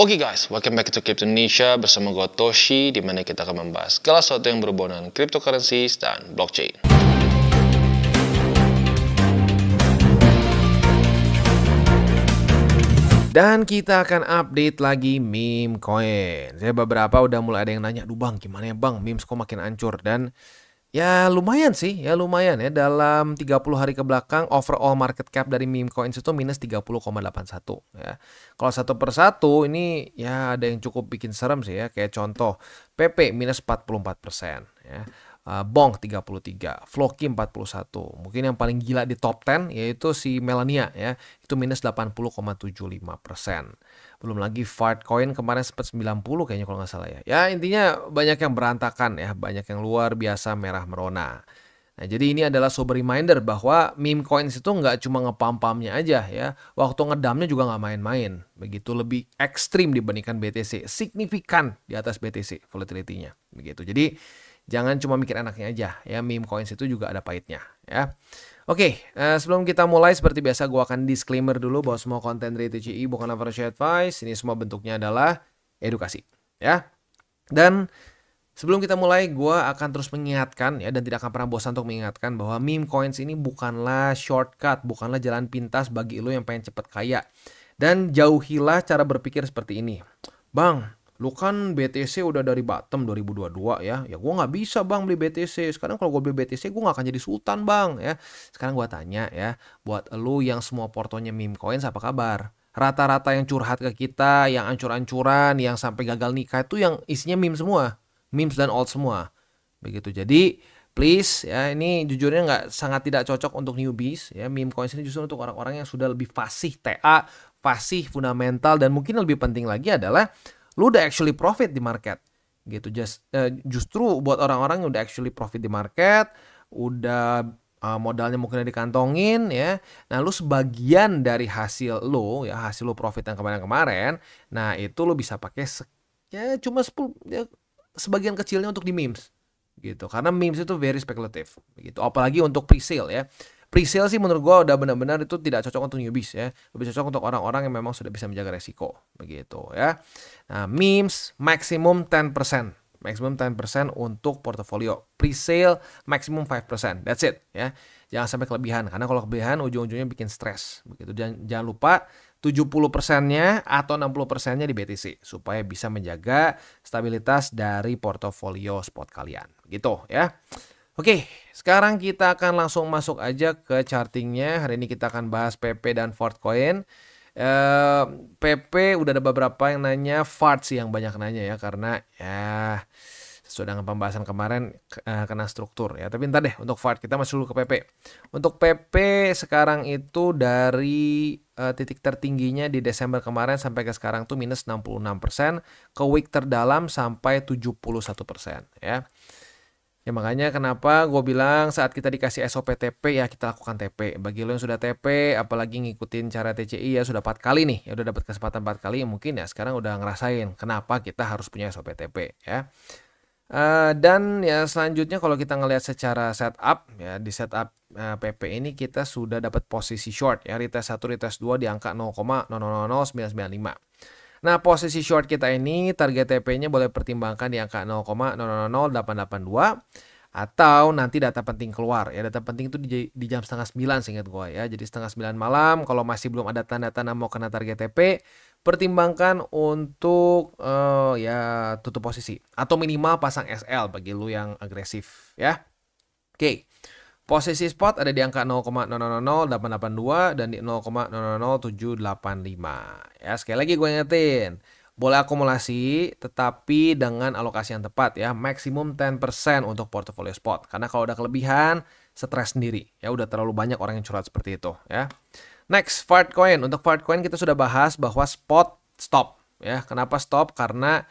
Oke guys, welcome back to Crypto Indonesia bersama gue Toshi, di mana kita akan membahas segala sesuatu yang berhubungan dengan cryptocurrencies dan blockchain. Dan kita akan update lagi meme coin. Saya beberapa udah mulai ada yang nanya, "Duh bang, gimana ya bang, memes kok makin hancur?" Dan ya lumayan sih, lumayan ya. Dalam 30 hari ke belakang, overall market cap dari meme coins itu minus 30,81 ya. Kalau satu persatu ini ya ada yang cukup bikin serem sih ya. Kayak contoh, PP minus 44% ya. Bonk 33, Floki 41. Mungkin yang paling gila di top 10 yaitu si Melania ya. Itu minus 80,75%. Belum lagi Fartcoin kemarin sempat 90 kayaknya kalau nggak salah ya. Ya intinya banyak yang berantakan ya, banyak yang luar biasa merah merona. Nah jadi ini adalah sober reminder bahwa meme coins itu nggak cuma ngepam-pamnya aja ya. Waktu ngedamnya juga nggak main-main. Begitu lebih ekstrim dibandingkan BTC. Signifikan di atas BTC volatility-nya. Begitu. Jadi jangan cuma mikir enaknya aja ya, meme coins itu juga ada pahitnya ya. Oke, sebelum kita mulai seperti biasa gue akan disclaimer dulu bahwa semua konten dari TCI bukanlah financial advice. Ini semua bentuknya adalah edukasi ya. Dan sebelum kita mulai gue akan terus mengingatkan ya, dan tidak akan pernah bosan untuk mengingatkan bahwa meme coins ini bukanlah shortcut, bukanlah jalan pintas bagi lo yang pengen cepet kaya. Dan jauhilah cara berpikir seperti ini. Bang, lu kan BTC udah dari bottom 2022 ya. Ya gue nggak bisa bang beli BTC. Sekarang kalau gue beli BTC gue nggak akan jadi sultan bang ya. Sekarang gue tanya ya, buat lu yang semua portonya meme coins apa kabar? Rata-rata yang curhat ke kita, yang ancur-ancuran, yang sampai gagal nikah itu yang isinya meme semua. Memes dan alt semua. Begitu. Jadi please ya, ini jujurnya nggak sangat tidak cocok untuk newbies ya. Meme coins ini justru untuk orang-orang yang sudah lebih fasih TA, fasih fundamental, dan mungkin lebih penting lagi adalah lu udah actually profit di market gitu. Justru buat orang-orang yang udah actually profit di market, udah modalnya mungkin udah dikantongin ya. Nah lu sebagian dari hasil lu ya, hasil lu profit yang kemarin-kemarin, nah itu lu bisa pakai ya cuma 10 ya, sebagian kecilnya untuk di memes gitu. Karena memes itu very speculative gitu, apalagi untuk pre-sale ya. Pre-sale sih menurut gua udah benar-benar itu tidak cocok untuk newbies ya. Lebih cocok untuk orang-orang yang memang sudah bisa menjaga resiko begitu ya. Nah, memes maksimum 10%. Maksimum 10% untuk portofolio. Pre-sale maksimum 5%. That's it ya. Jangan sampai kelebihan, karena kalau kelebihan ujung-ujungnya bikin stres begitu. Jangan lupa 70%-nya atau 60%-nya di BTC supaya bisa menjaga stabilitas dari portofolio spot kalian gitu ya. Oke, sekarang kita akan langsung masuk aja ke chartingnya. Hari ini kita akan bahas PP dan Fartcoin. PP udah ada beberapa yang nanya, Fart sih yang banyak nanya ya, karena ya sesuai dengan pembahasan kemarin kena struktur ya. Tapi ntar deh, untuk Fart kita masuk dulu ke PP. Untuk PP sekarang itu dari titik tertingginya di Desember kemarin sampai ke sekarang tuh minus 66%, ke week terdalam sampai 71% ya. Ya makanya kenapa gue bilang saat kita dikasih SOP TP ya kita lakukan TP. Bagi lo yang sudah TP, apalagi ngikutin cara TCI ya sudah 4 kali nih, ya udah dapat kesempatan 4 kali, mungkin ya sekarang udah ngerasain kenapa kita harus punya SOP TP ya. Dan ya selanjutnya kalau kita ngelihat secara setup ya, di setup PP ini kita sudah dapat posisi short ya, retest 1 retest 2 di angka 0,000995. Nah, posisi short kita ini target TP-nya boleh pertimbangkan di angka 0,000882 atau nanti data penting keluar ya. Data penting itu di jam setengah 9 seingat gue ya. Jadi setengah 9 malam kalau masih belum ada tanda-tanda mau kena target TP, pertimbangkan untuk ya tutup posisi atau minimal pasang SL bagi lu yang agresif ya. Oke. Posisi spot ada di angka 0,000882 dan di 0,000785. Ya, sekali lagi gue ingetin, boleh akumulasi tetapi dengan alokasi yang tepat ya, maksimum 10% untuk portofolio spot. Karena kalau udah kelebihan, stres sendiri. Ya udah terlalu banyak orang yang curhat seperti itu ya. Next, Fartcoin. Untuk Fartcoin kita sudah bahas bahwa spot stop ya. Kenapa stop? Karena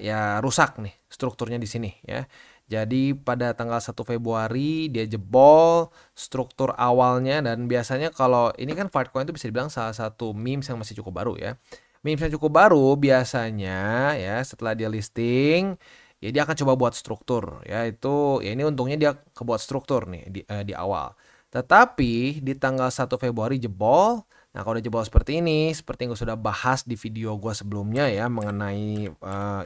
ya rusak nih strukturnya di sini ya. Jadi pada tanggal 1 Februari dia jebol struktur awalnya, dan biasanya kalau ini kan Fartcoin itu bisa dibilang salah satu memes yang masih cukup baru ya. Memes yang cukup baru biasanya ya setelah dia listing ya dia akan coba buat struktur ya, itu ya ini untungnya dia kebuat struktur nih di awal. Tetapi di tanggal 1 Februari jebol, Nah, kalau udah jebol seperti ini, seperti yang gue sudah bahas di video gue sebelumnya ya mengenai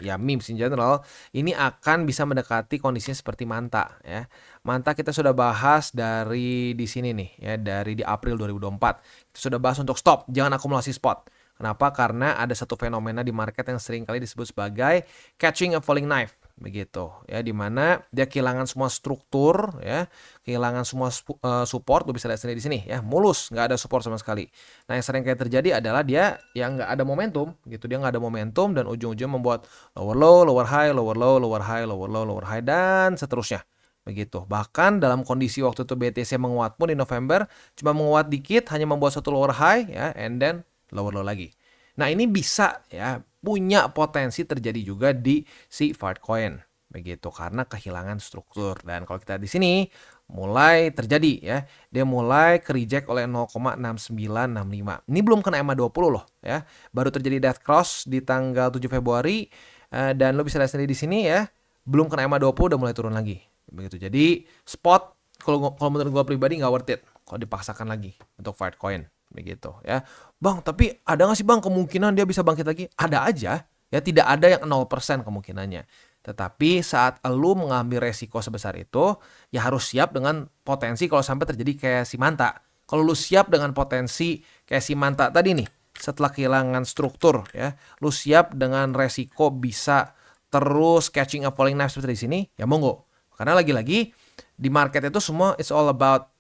ya memes in general, ini akan bisa mendekati kondisinya seperti Manta ya. Manta kita sudah bahas dari di sini nih ya, dari di April 2024. Kita sudah bahas untuk stop, jangan akumulasi spot. Kenapa? Karena ada satu fenomena di market yang sering kali disebut sebagai catching a falling knife begitu ya, dimana dia kehilangan semua struktur ya, kehilangan semua support. Lu bisa lihat sendiri di sini ya, mulus, nggak ada support sama sekali. Nah, yang sering kayak terjadi adalah dia yang nggak ada momentum gitu, dia nggak ada momentum dan ujung-ujungnya membuat lower low, lower high, lower low, lower high, lower low, lower high, dan seterusnya begitu. Bahkan dalam kondisi waktu itu BTC menguat pun di November cuma menguat dikit, hanya membuat satu lower high ya, and then lower low lagi. Nah, ini bisa ya punya potensi terjadi juga di si Fartcoin begitu karena kehilangan struktur. Dan kalau kita di sini mulai terjadi ya, dia mulai ke reject oleh 0,6965. Ini belum kena EMA 20 loh ya. Baru terjadi death cross di tanggal 7 Februari dan lo bisa lihat sendiri di sini ya, belum kena EMA 20 udah mulai turun lagi. Begitu. Jadi spot kalau menurut gue pribadi nggak worth it kalau dipaksakan lagi untuk Fartcoin begitu ya. Bang, tapi ada nggak sih bang kemungkinan dia bisa bangkit lagi? Ada aja ya, tidak ada yang 0% kemungkinannya. Tetapi saat lu mengambil resiko sebesar itu, ya harus siap dengan potensi kalau sampai terjadi kayak si Manta. Kalau lu siap dengan potensi kayak si Manta tadi nih, setelah kehilangan struktur ya, lu siap dengan resiko bisa terus catching a falling knife seperti di sini, ya monggo. Karena lagi-lagi di market itu semua it's all about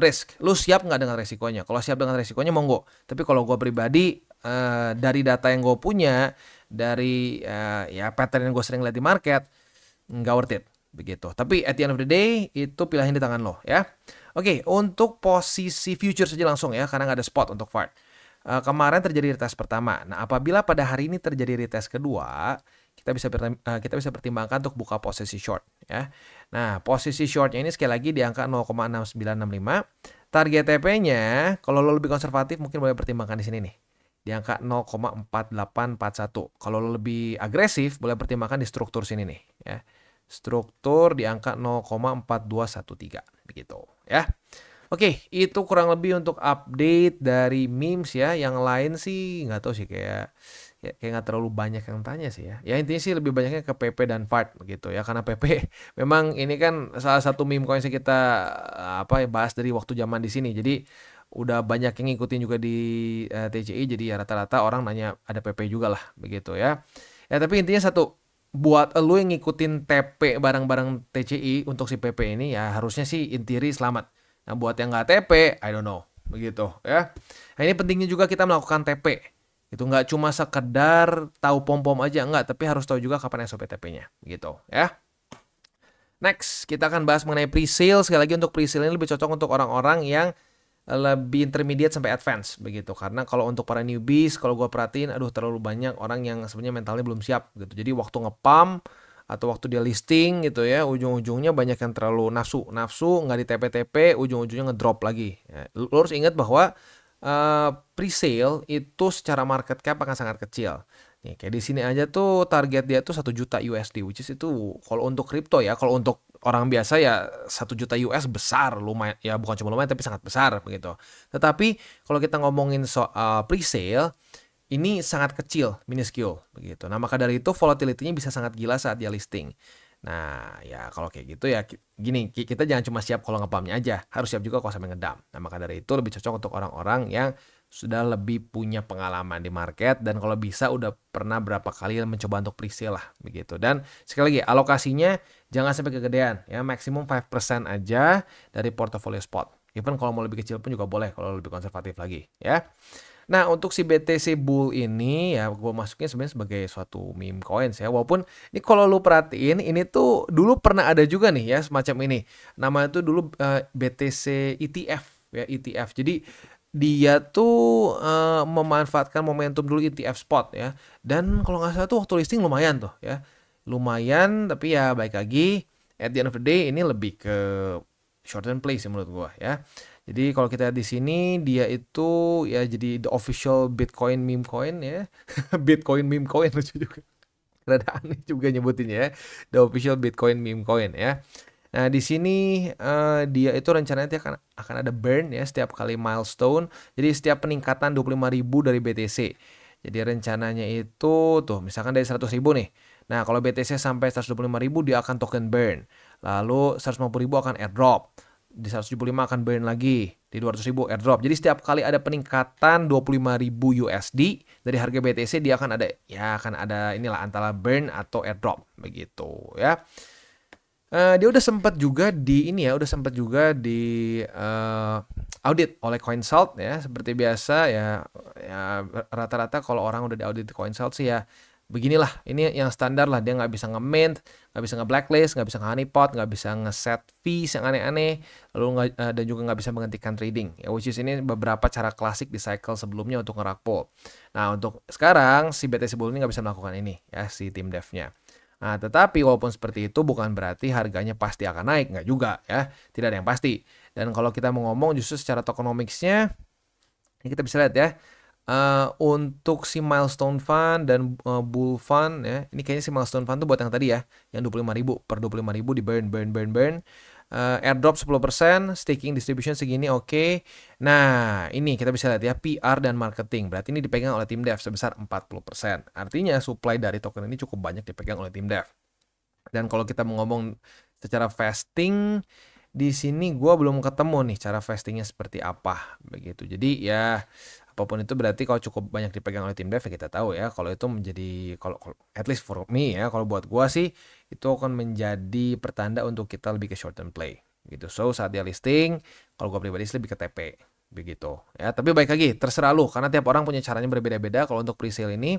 risk. Lu siap nggak dengan resikonya? Kalau siap dengan resikonya monggo. Tapi kalau gue pribadi dari data yang gue punya, dari ya pattern yang gue sering lihat di market, nggak worth it begitu. Tapi at the end of the day itu pilihan di tangan lo ya. Oke, untuk posisi future saja langsung ya, karena nggak ada spot untuk Fart. Kemarin terjadi retest pertama. Nah, apabila pada hari ini terjadi retest kedua, kita bisa pertimbangkan untuk buka posisi short ya. Nah, posisi shortnya ini sekali lagi di angka 0,6965. Target TP-nya kalau lo lebih konservatif mungkin boleh pertimbangkan di sini nih, di angka 0,4841. Kalau lo lebih agresif boleh pertimbangkan di struktur sini nih ya. Struktur di angka 0,4213 begitu ya. Oke, itu kurang lebih untuk update dari memes ya. Yang lain sih nggak tahu sih, kayak nggak terlalu banyak yang tanya sih ya. Ya intinya sih lebih banyaknya ke PP dan Fart begitu ya. Karena PP memang ini kan salah satu meme coin yang kita bahas dari waktu zaman di sini. Jadi udah banyak yang ngikutin juga di TCI. Jadi ya rata-rata orang nanya ada PP juga lah begitu ya. Ya tapi intinya satu, buat lu yang ngikutin TP barang-barang TCI untuk si PP ini ya harusnya sih in theory selamat. Nah, buat yang nggak TP, I don't know, begitu ya. Nah, ini pentingnya juga kita melakukan TP. Itu nggak cuma sekedar tahu pom-pom aja, enggak, tapi harus tahu juga kapan SOP TP-nya, gitu ya. Next, kita akan bahas mengenai pre-sale. Sekali lagi untuk pre-sale ini lebih cocok untuk orang-orang yang lebih intermediate sampai advance, begitu. Karena kalau untuk para newbies, kalau gue perhatiin, aduh terlalu banyak orang yang sebenarnya mentalnya belum siap, gitu. Jadi waktu nge-pump atau waktu dia listing gitu ya, ujung-ujungnya banyak yang terlalu nafsu nggak di TP-TP, ujung-ujungnya ngedrop lagi ya. Lu harus ingat bahwa pre-sale itu secara market cap akan sangat kecil nih, kayak di sini aja tuh target dia tuh 1 juta USD, which is itu kalau untuk kripto ya. Kalau untuk orang biasa ya 1 juta US besar, lumayan ya, bukan cuma lumayan tapi sangat besar begitu. Tetapi kalau kita ngomongin soal pre-sale, ini sangat kecil, minuscule begitu. Nah, maka dari itu volatility-nya bisa sangat gila saat dia listing. Nah, ya kalau kayak gitu ya gini, kita jangan cuma siap kalau nge-pumpnya aja, harus siap juga kalau sampai ngedam. Nah, maka dari itu lebih cocok untuk orang-orang yang sudah lebih punya pengalaman di market dan kalau bisa udah pernah berapa kali mencoba untuk pre-sale lah begitu. Dan sekali lagi alokasinya jangan sampai kegedean ya, maksimum 5% aja dari portofolio spot. Even kalau mau lebih kecil pun juga boleh kalau lebih konservatif lagi ya. Nah, untuk si BTC Bull ini ya gue masukin sebenarnya sebagai suatu meme coins ya. Walaupun ini kalau lu perhatiin ini tuh dulu pernah ada juga nih ya semacam ini. Namanya tuh dulu BTC ETF ya, ETF. Jadi dia tuh memanfaatkan momentum dulu ETF spot ya. Dan kalau nggak salah tuh waktu listing lumayan tuh ya. Lumayan, tapi ya baik lagi at the end of the day ini lebih ke short term play sih menurut gue ya. Jadi kalau kita di sini dia itu ya jadi the official Bitcoin meme coin ya. Bitcoin meme coin lucu juga. Rada aneh juga nyebutinnya ya. The official Bitcoin meme coin ya. Nah, di sini dia itu rencananya nanti akan ada burn ya setiap kali milestone. Jadi setiap peningkatan 25.000 dari BTC. Jadi rencananya itu tuh misalkan dari 100.000 nih. Nah, kalau BTC sampai 125.000 dia akan token burn. Lalu 150.000 akan airdrop. Di 175 akan burn lagi. Di 200.000 airdrop. Jadi setiap kali ada peningkatan 25.000 USD dari harga BTC dia akan ada inilah antara burn atau airdrop begitu ya. Dia udah sempat juga di audit oleh Coinsalt ya, seperti biasa ya, rata-rata kalau orang udah diaudit di Coinsalt sih ya beginilah, ini yang standar lah, dia nggak bisa nge-mint, nggak bisa nge-blacklist, nggak bisa nge-honeypot, nggak bisa nge-set fees yang aneh-aneh, lalu dan juga nggak bisa menghentikan trading ya, which is ini beberapa cara klasik di cycle sebelumnya untuk ngerak pool. Nah, untuk sekarang si BTC Bull ini nggak bisa melakukan ini ya, si tim devnya. Nah, tetapi walaupun seperti itu bukan berarti harganya pasti akan naik, nggak juga ya, tidak ada yang pasti. Dan kalau kita mau ngomong justru secara tokenomics-nya, ini kita bisa lihat ya, untuk si Milestone Fund dan Bull Fund ya, ini kayaknya si Milestone Fund tuh buat yang tadi ya, yang 25.000 per 25.000 di burn. Airdrop 10%, staking distribution segini oke. Nah, ini kita bisa lihat ya, PR dan marketing. Berarti ini dipegang oleh tim dev sebesar 40%. Artinya supply dari token ini cukup banyak dipegang oleh tim dev. Dan kalau kita mau ngomong secara vesting, di sini gue belum ketemu nih cara vestingnya seperti apa begitu. Jadi ya apapun itu berarti kalau cukup banyak dipegang oleh tim dev ya kita tahu ya kalau itu menjadi kalau at least for me ya, kalau buat gua sih itu akan menjadi pertanda untuk kita lebih ke short term play gitu. So saat dia listing, kalau gua pribadi sih lebih ke TP begitu ya. Tapi baik lagi terserah lu karena tiap orang punya caranya berbeda-beda. Kalau untuk presale ini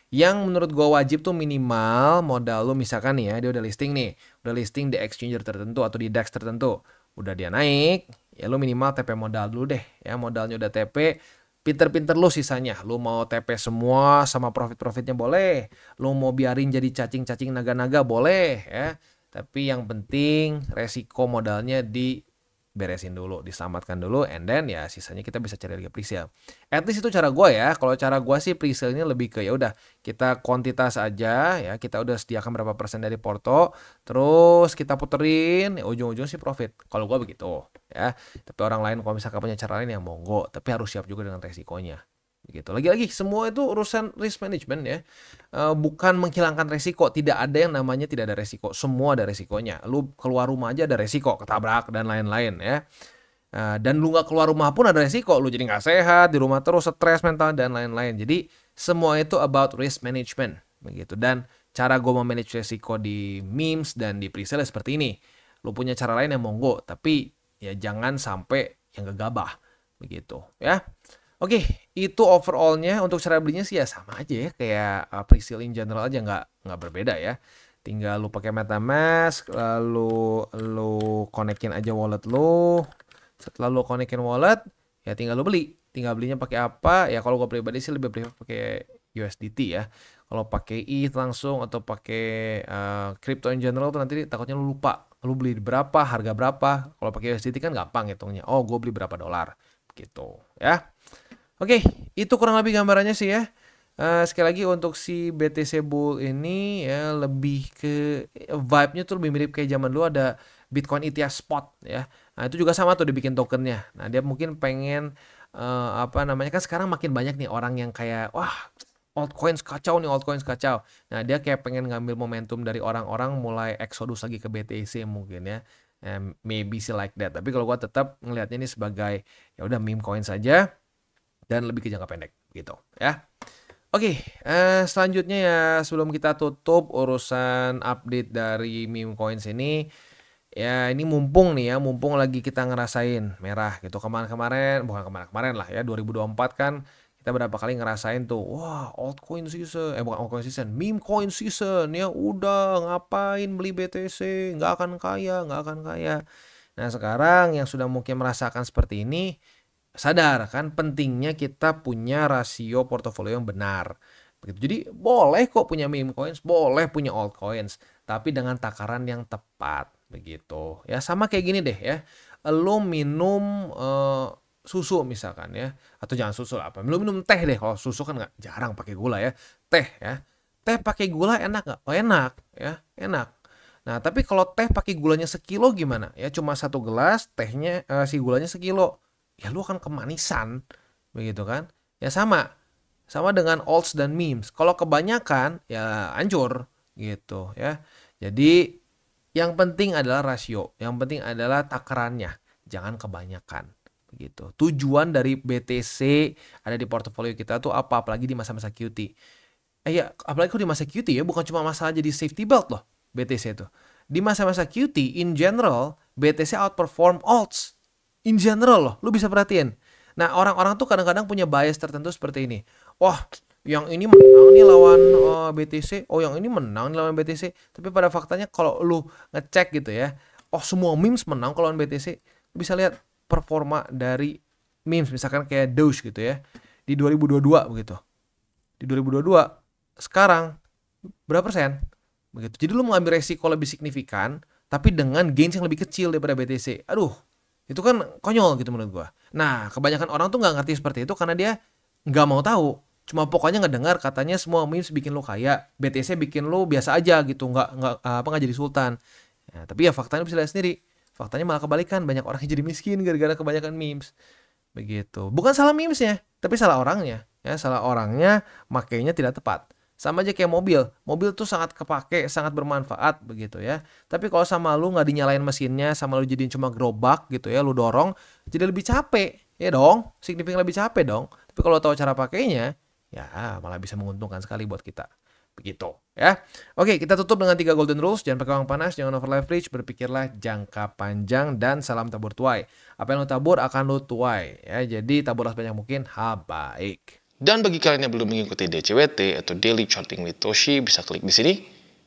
yang menurut gua wajib tuh minimal modal lu, misalkan nih ya dia udah listing di exchanger tertentu atau di DEX tertentu, udah dia naik ya lu minimal TP modal dulu deh ya, modalnya udah TP. Pinter-pinter lu sisanya, lu mau TP semua sama profit-profitnya boleh, lu mau biarin jadi cacing-cacing naga-naga boleh ya, tapi yang penting resiko modalnya diberesin dulu, diselamatkan dulu, and then ya sisanya kita bisa cari lagi presale. At least itu cara gue ya. Kalau cara gue sih presale ini lebih ke ya udah kita kuantitas aja ya, kita udah sediakan berapa persen dari porto, terus kita puterin, ya ujung-ujung sih profit. Kalau gue begitu ya. Tapi orang lain kalau misalkan punya cara lain ya monggo, tapi harus siap juga dengan resikonya. Gitu. Lagi-lagi semua itu urusan risk management ya. Bukan menghilangkan resiko, tidak ada yang namanya tidak ada resiko. Semua ada resikonya. Lu keluar rumah aja ada resiko, ketabrak dan lain-lain ya. Dan lu nggak keluar rumah pun ada resiko, lu jadi nggak sehat, di rumah terus stres mental dan lain-lain. Jadi semua itu about risk management begitu. Dan cara gue memanage resiko di memes dan di presale seperti ini. Lu punya cara lain yang monggo, tapi ya jangan sampai yang gegabah begitu ya. Oke, itu overallnya. Untuk cara belinya sih ya sama aja ya kayak presale in general aja, nggak berbeda ya. Tinggal lu pakai MetaMask, lalu lu konekin aja wallet lu. Setelah lu konekin wallet, ya tinggal lu beli. Tinggal belinya pakai apa? Ya kalau gue pribadi sih lebih prefer pakai USDT ya. Kalau pakai ETH langsung atau pakai crypto in general tuh nanti takutnya lu lupa. Lu beli berapa, harga berapa. Kalau pakai USDT kan gampang hitungnya. Oh, gue beli berapa dolar gitu ya. Oke, itu kurang lebih gambarannya sih ya. Sekali lagi untuk si BTC Bull ini ya lebih ke vibe-nya tuh lebih mirip kayak zaman dulu ada Bitcoin ETF Spot ya. Nah, itu juga sama tuh dibikin tokennya. Nah, dia mungkin pengen apa namanya, kan sekarang makin banyak nih orang yang kayak wah altcoins kacau nih, altcoins kacau. Nah, dia kayak pengen ngambil momentum dari orang-orang mulai exodus lagi ke BTC mungkin ya. Maybe sih like that. Tapi kalau gua tetap ngelihatnya ini sebagai ya udah meme coin saja dan lebih ke jangka pendek gitu ya. Oke, selanjutnya ya sebelum kita tutup urusan update dari meme coins ini, ya ini mumpung nih ya, mumpung lagi kita ngerasain merah gitu. Bukan kemarin lah ya, 2024 kan kita berapa kali ngerasain tuh, wah altcoin season, bukan altcoin season, meme coin season ya, udah ngapain beli BTC, nggak akan kaya. Nah sekarang yang sudah mungkin merasakan seperti ini, sadar kan pentingnya kita punya rasio portofolio yang benar. Begitu. Jadi boleh kok punya meme coins, boleh punya altcoins, tapi dengan takaran yang tepat begitu. Ya sama kayak gini deh ya. Lo minum susu misalkan ya, atau jangan susu apa. Lo minum teh deh, kalau susu kan nggak jarang pakai gula ya. Teh ya. Teh pakai gula enak nggak? Oh enak ya, enak. Nah, tapi kalau teh pakai gulanya sekilo gimana? Ya cuma 1 gelas, tehnya si gulanya sekilo. Ya lu akan kemanisan, begitu kan? Ya sama dengan oats dan memes. Kalau kebanyakan ya hancur gitu ya. Jadi yang penting adalah rasio, yang penting adalah takarannya, jangan kebanyakan begitu. Tujuan dari BTC ada di portofolio kita tuh apa? Apalagi di masa-masa QT. Ya, apalagi kalau di masa QT ya, bukan cuma masalah jadi safety belt loh BTC itu. Di masa-masa QT in general, BTC outperform alts. In general loh, lu bisa perhatiin. Nah, orang-orang tuh kadang-kadang punya bias tertentu seperti ini. Wah, yang ini menang nih lawan BTC. Oh, yang ini menang nih lawan BTC. Tapi pada faktanya kalau lu ngecek gitu ya, oh semua memes menang kalau lawan BTC. Lu bisa lihat performa dari memes, misalkan kayak Doge gitu ya, di 2022 begitu. Di 2022 sekarang berapa persen? Begitu. Jadi lu mengambil resiko lebih signifikan, tapi dengan gains yang lebih kecil daripada BTC. Aduh, itu kan konyol gitu menurut gua. Nah, kebanyakan orang tuh nggak ngerti seperti itu karena dia nggak mau tahu. Cuma pokoknya ngedengar katanya semua memes bikin lu kaya, BTC bikin lu biasa aja gitu, nggak jadi sultan. Ya, tapi ya faktanya bisa lihat sendiri. Faktanya malah kebalikan, banyak orang yang jadi miskin gara-gara kebanyakan memes. Begitu. Bukan salah memesnya, tapi salah orangnya. Ya, salah orangnya makainya tidak tepat. Sama aja kayak mobil. Mobil tuh sangat kepake, sangat bermanfaat begitu ya. Tapi kalau sama lu nggak dinyalain mesinnya, sama lu jadiin cuma gerobak gitu ya, lu dorong, jadi lebih capek. Ya dong, signifikan lebih capek dong. Tapi kalau tahu cara pakainya, ya malah bisa menguntungkan sekali buat kita. Begitu ya. Oke, kita tutup dengan 3 golden rules. Jangan pakai uang panas, jangan over leverage, berpikirlah jangka panjang, dan salam tabur tuai. Apa yang lu tabur akan lu tuai ya. Jadi taburlah sebanyak mungkin, baik. Dan bagi kalian yang belum mengikuti DCWT atau Daily Charting with Toshi, bisa klik di sini,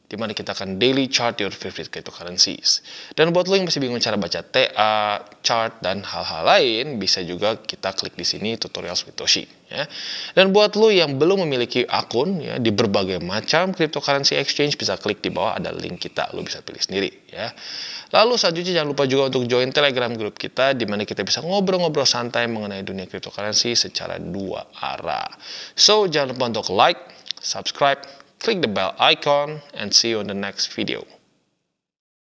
di mana kita akan daily chart your favorite cryptocurrencies. Dan buat lo yang masih bingung cara baca TA, chart, dan hal-hal lain, bisa juga kita klik di sini tutorials with Toshi. Ya. Dan buat lo yang belum memiliki akun ya, di berbagai macam cryptocurrency exchange, bisa klik di bawah ada link kita, lo bisa pilih sendiri. Ya. Lalu selanjutnya jangan lupa juga untuk join Telegram grup kita, di mana kita bisa ngobrol-ngobrol santai mengenai dunia cryptocurrency secara 2 arah. So, jangan lupa untuk like, subscribe, click the bell icon, and see you on the next video.